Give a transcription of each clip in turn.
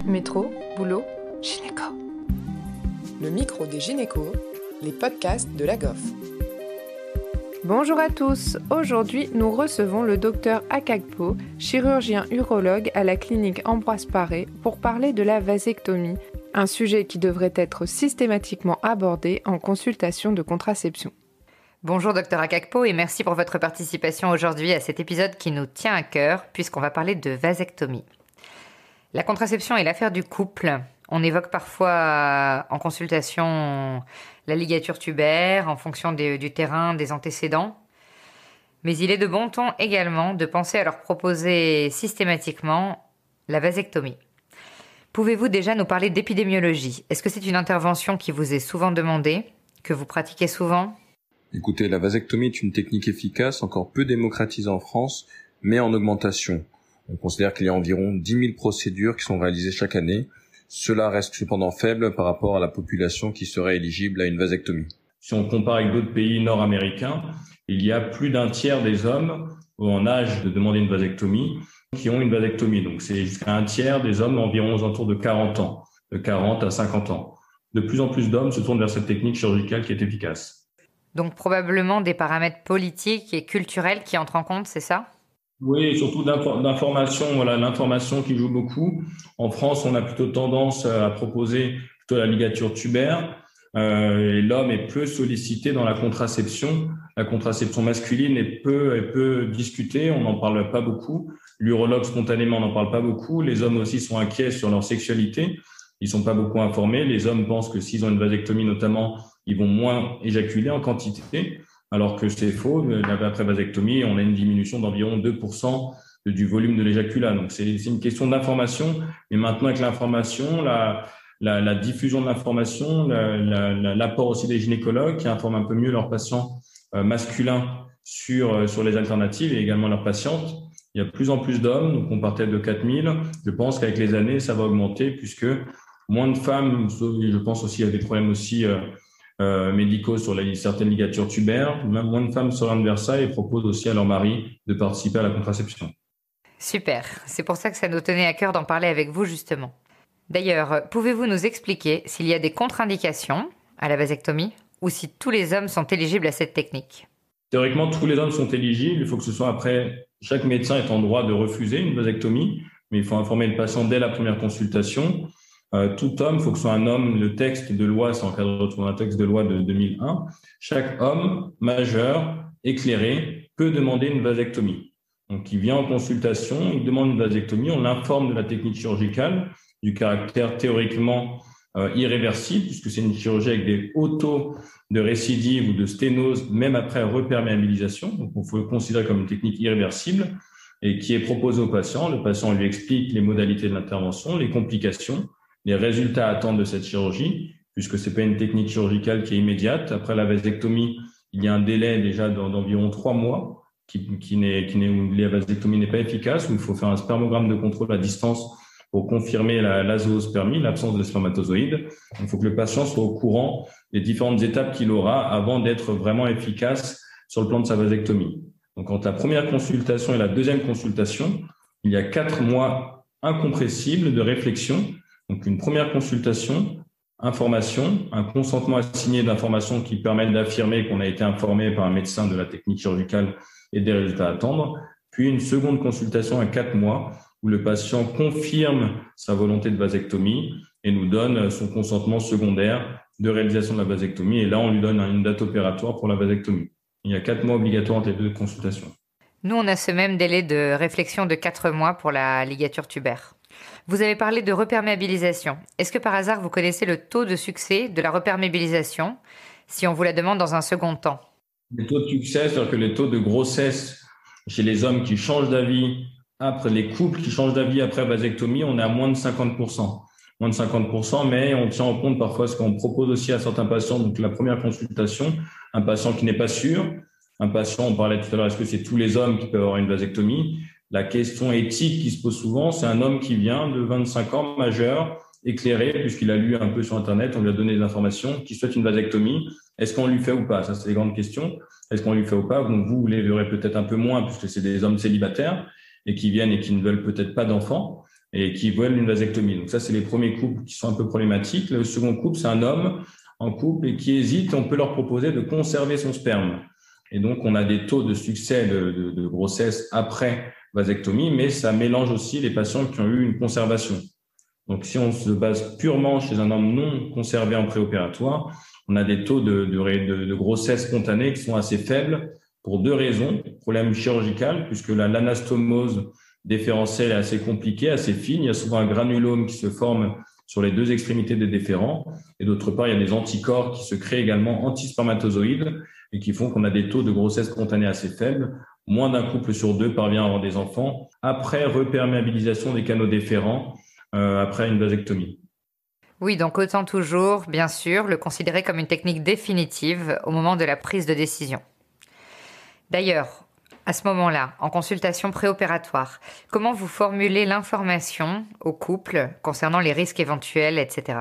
Métro, boulot, gynéco. Le micro des gynécos, les podcasts de la GOF. Bonjour à tous, aujourd'hui nous recevons le docteur Akagpo, chirurgien urologue à la clinique Ambroise Paré pour parler de la vasectomie, un sujet qui devrait être systématiquement abordé en consultation de contraception. Bonjour docteur Akagpo et merci pour votre participation aujourd'hui à cet épisode qui nous tient à cœur puisqu'on va parler de vasectomie. La contraception est l'affaire du couple. On évoque parfois en consultation la ligature tubaire en fonction du terrain, des antécédents. Mais il est de bon ton également de penser à leur proposer systématiquement la vasectomie. Pouvez-vous déjà nous parler d'épidémiologie ? Est-ce que c'est une intervention qui vous est souvent demandée, que vous pratiquez souvent ? Écoutez, la vasectomie est une technique efficace, encore peu démocratisée en France, mais en augmentation. On considère qu'il y a environ 10 000 procédures qui sont réalisées chaque année. Cela reste cependant faible par rapport à la population qui serait éligible à une vasectomie. Si on compare avec d'autres pays nord-américains, il y a plus d'un tiers des hommes en âge de demander une vasectomie qui ont une vasectomie. Donc c'est jusqu'à un tiers des hommes environ aux alentours de 40 ans, de 40 à 50 ans. De plus en plus d'hommes se tournent vers cette technique chirurgicale qui est efficace. Donc probablement des paramètres politiques et culturels qui entrent en compte, c'est ça ? Oui, et surtout d'information, voilà, l'information qui joue beaucoup. En France, on a plutôt tendance à proposer plutôt la ligature tubaire. Et l'homme est peu sollicité dans la contraception. La contraception masculine est peu discutée, on n'en parle pas beaucoup. L'urologue, spontanément, n'en parle pas beaucoup. Les hommes aussi sont inquiets sur leur sexualité. Ils sont pas beaucoup informés. Les hommes pensent que s'ils ont une vasectomie, notamment, ils vont moins éjaculer en quantité. Alors que c'est faux, après vasectomie, on a une diminution d'environ 2% du volume de l'éjaculat. Donc c'est une question d'information. Et maintenant, avec l'information, la diffusion de l'information, l'apport aussi des gynécologues qui informent un peu mieux leurs patients masculins sur les alternatives et également leurs patientes. Il y a de plus en plus d'hommes, donc on partait de 4000. Je pense qu'avec les années, ça va augmenter puisque moins de femmes, je pense aussi il y a des problèmes aussi médicaux sur certaines ligatures tubaires, même moins de femmes s'orientent vers ça et proposent aussi à leur mari de participer à la contraception. Super, c'est pour ça que ça nous tenait à cœur d'en parler avec vous justement. D'ailleurs, pouvez-vous nous expliquer s'il y a des contre-indications à la vasectomie ou si tous les hommes sont éligibles à cette technique ? Théoriquement, tous les hommes sont éligibles. Il faut que ce soit après, chaque médecin est en droit de refuser une vasectomie, mais il faut informer le patient dès la première consultation. Tout homme, il faut que ce soit un homme, le texte de loi, c'est encadré dans un texte de loi de 2001. Chaque homme majeur, éclairé, peut demander une vasectomie. Donc, il vient en consultation, il demande une vasectomie, on l'informe de la technique chirurgicale, du caractère théoriquement irréversible, puisque c'est une chirurgie avec des hauts taux de récidive ou de sténose, même après reperméabilisation. Donc, il faut le considérer comme une technique irréversible et qui est proposée au patient. Le patient lui explique les modalités de l'intervention, les complications, les résultats à attendre de cette chirurgie, puisque c'est pas une technique chirurgicale qui est immédiate. Après la vasectomie, il y a un délai déjà d'environ 3 mois où la vasectomie n'est pas efficace, où il faut faire un spermogramme de contrôle à distance pour confirmer la zoospermie, l'absence de spermatozoïdes. Il faut que le patient soit au courant des différentes étapes qu'il aura avant d'être vraiment efficace sur le plan de sa vasectomie. Donc, entre la première consultation et la deuxième consultation, il y a 4 mois incompressibles de réflexion. Donc, une première consultation, information, un consentement assigné d'informations qui permettent d'affirmer qu'on a été informé par un médecin de la technique chirurgicale et des résultats à attendre. Puis, une seconde consultation à 4 mois où le patient confirme sa volonté de vasectomie et nous donne son consentement secondaire de réalisation de la vasectomie. Et là, on lui donne une date opératoire pour la vasectomie. Il y a 4 mois obligatoires entre les deux consultations. Nous, on a ce même délai de réflexion de 4 mois pour la ligature tubaire. Vous avez parlé de reperméabilisation. Est-ce que par hasard, vous connaissez le taux de succès de la reperméabilisation si on vous la demande dans un second temps ? Les taux de succès, c'est-à-dire que les taux de grossesse chez les hommes qui changent d'avis, après les couples qui changent d'avis après vasectomie, on est à moins de 50%. Moins de 50%, mais on tient en compte parfois ce qu'on propose aussi à certains patients. Donc, la première consultation, un patient qui n'est pas sûr, un patient, on parlait tout à l'heure, est-ce que c'est tous les hommes qui peuvent avoir une vasectomie ? La question éthique qui se pose souvent, c'est un homme qui vient de 25 ans, majeur, éclairé, puisqu'il a lu un peu sur Internet, on lui a donné des informations, qui souhaite une vasectomie. Est-ce qu'on lui fait ou pas ? Ça, c'est les grandes questions. Est-ce qu'on lui fait ou pas ? Donc, vous les verrez peut-être un peu moins, puisque c'est des hommes célibataires et qui viennent et qui ne veulent peut-être pas d'enfants. et qui veulent une vasectomie. Donc ça, c'est les premiers couples qui sont un peu problématiques. Le second couple, c'est un homme en couple et qui hésite. On peut leur proposer de conserver son sperme. Et donc, on a des taux de succès de grossesse après vasectomie, mais ça mélange aussi les patients qui ont eu une conservation. Donc, si on se base purement chez un homme non conservé en préopératoire, on a des taux de grossesse spontanée qui sont assez faibles pour deux raisons. Problème chirurgical, puisque l'anastomose déférentielle est assez compliquée, assez fine. Il y a souvent un granulome qui se forme sur les deux extrémités des déférents. Et d'autre part, il y a des anticorps qui se créent également antispermatozoïdes et qui font qu'on a des taux de grossesse spontanée assez faibles. Moins d'un couple sur deux parvient à avoir des enfants après reperméabilisation des canaux déférents, après une vasectomie. Oui, donc autant toujours, bien sûr, le considérer comme une technique définitive au moment de la prise de décision. D'ailleurs, à ce moment-là, en consultation préopératoire, comment vous formulez l'information au couple concernant les risques éventuels, etc.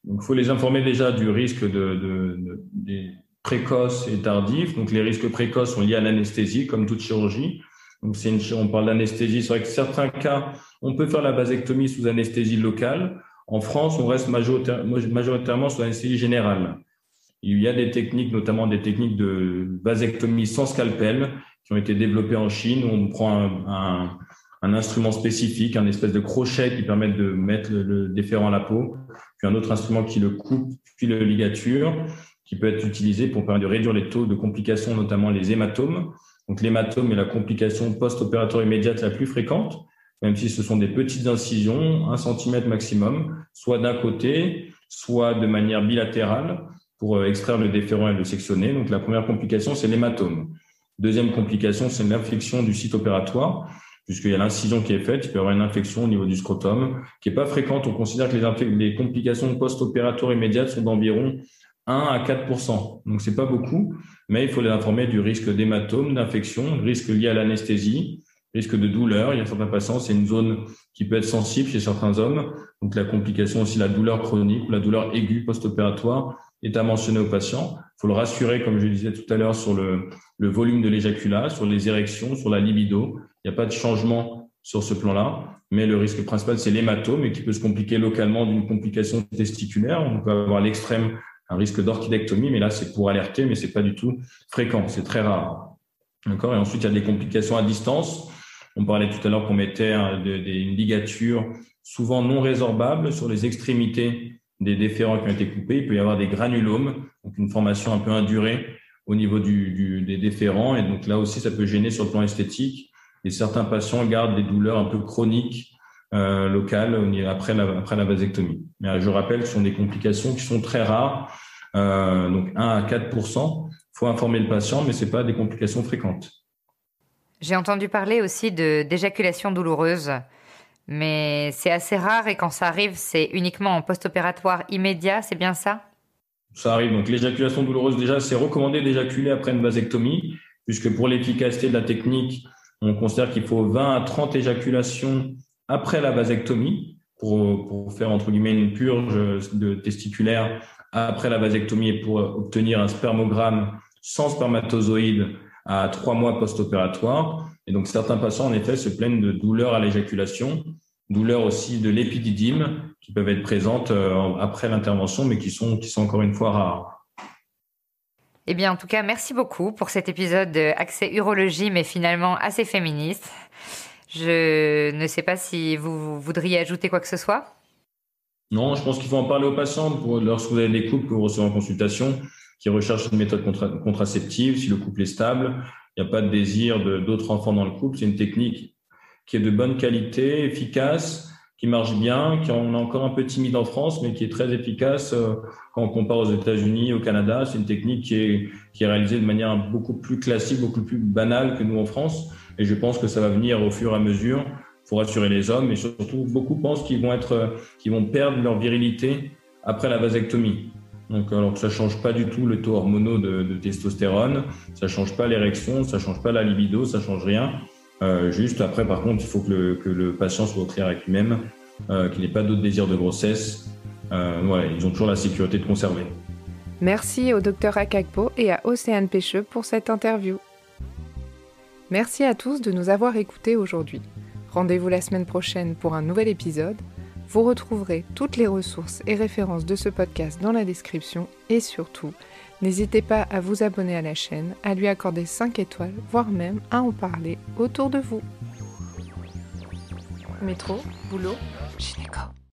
Donc, il faut les informer déjà du risque des précoces et tardifs. Donc, les risques précoces sont liés à l'anesthésie, comme toute chirurgie. Donc, on parle d'anesthésie. C'est vrai que certains cas, on peut faire la vasectomie sous anesthésie locale. En France, on reste majoritairement sous anesthésie générale. Il y a des techniques, notamment des techniques de vasectomie sans scalpel, qui ont été développées en Chine, où on prend un instrument spécifique, un espèce de crochet qui permet de mettre le déférent à la peau, puis un autre instrument qui le coupe, puis le ligature, qui peut être utilisé pour permettre de réduire les taux de complications, notamment les hématomes. Donc l'hématome est la complication post-opératoire immédiate la plus fréquente, même si ce sont des petites incisions, 1 cm maximum, soit d'un côté, soit de manière bilatérale, pour extraire le déférent et le sectionner. Donc la première complication, c'est l'hématome. Deuxième complication, c'est l'infection du site opératoire, puisqu'il y a l'incision qui est faite, il peut y avoir une infection au niveau du scrotum, qui n'est pas fréquente. On considère que les complications post-opératoires immédiates sont d'environ 1 à 4%. Donc c'est pas beaucoup, mais il faut les informer du risque d'hématome, d'infection, risque lié à l'anesthésie, risque de douleur. Il y a certains patients, c'est une zone qui peut être sensible chez certains hommes. Donc la complication aussi, la douleur chronique ou la douleur aiguë post-opératoire est à mentionner au patient. Il faut le rassurer, comme je le disais tout à l'heure, sur le volume de l'éjaculat, sur les érections, sur la libido. Il n'y a pas de changement sur ce plan-là, mais le risque principal, c'est l'hématome et qui peut se compliquer localement d'une complication testiculaire. On peut avoir à l'extrême un risque d'orchidectomie, mais là, c'est pour alerter, mais c'est pas du tout fréquent, c'est très rare. D'accord ? Et ensuite, il y a des complications à distance. On parlait tout à l'heure qu'on mettait une ligature souvent non résorbable sur les extrémités des déférents qui ont été coupés. Il peut y avoir des granulomes, donc une formation un peu indurée au niveau des déférents. Et donc là aussi, ça peut gêner sur le plan esthétique. Et certains patients gardent des douleurs un peu chroniques locales après la vasectomie. Mais je rappelle que ce sont des complications qui sont très rares, donc 1 à 4%. Il faut informer le patient, mais ce n'est pas des complications fréquentes. J'ai entendu parler aussi d'éjaculation douloureuse, mais c'est assez rare et quand ça arrive, c'est uniquement en post-opératoire immédiat, c'est bien ça ? Ça arrive. Donc l'éjaculation douloureuse, déjà, c'est recommandé d'éjaculer après une vasectomie, puisque pour l'efficacité de la technique, on considère qu'il faut 20 à 30 éjaculations après la vasectomie pour faire, entre guillemets, une purge testiculaire après la vasectomie et pour obtenir un spermogramme sans spermatozoïdes à 3 mois post-opératoire. Et donc, certains patients, en effet, se plaignent de douleurs à l'éjaculation, douleurs aussi de l'épididyme qui peuvent être présentes après l'intervention, mais qui sont encore une fois rares. Eh bien, en tout cas, merci beaucoup pour cet épisode axé urologie, mais finalement assez féministe. Je ne sais pas si vous voudriez ajouter quoi que ce soit. Non, je pense qu'il faut en parler aux patients lorsque vous avez des couples que vous recevez en consultation qui recherchent une méthode contraceptive, si le couple est stable, il n'y a pas de désir d'autres enfants dans le couple. C'est une technique qui est de bonne qualité, efficace, qui marche bien, on est encore un peu timide en France, mais qui est très efficace quand on compare aux États-Unis, au Canada. C'est une technique qui est réalisée de manière beaucoup plus classique, beaucoup plus banale que nous en France. Et je pense que ça va venir au fur et à mesure pour rassurer les hommes. Et surtout, beaucoup pensent qu'ils vont perdre leur virilité après la vasectomie. Donc, alors que ça change pas du tout le taux hormonaux de testostérone, ça change pas l'érection, ça change pas la libido, ça change rien. Juste après, par contre, il faut que le patient soit au clair avec lui-même, qu'il n'ait pas d'autres désirs de grossesse. Voilà, ils ont toujours la sécurité de conserver. Merci au Dr Akagpo et à Océane Pêcheux pour cette interview. Merci à tous de nous avoir écoutés aujourd'hui. Rendez-vous la semaine prochaine pour un nouvel épisode. Vous retrouverez toutes les ressources et références de ce podcast dans la description et surtout, n'hésitez pas à vous abonner à la chaîne, à lui accorder 5 étoiles, voire même à en parler autour de vous. Métro, boulot, gynéco.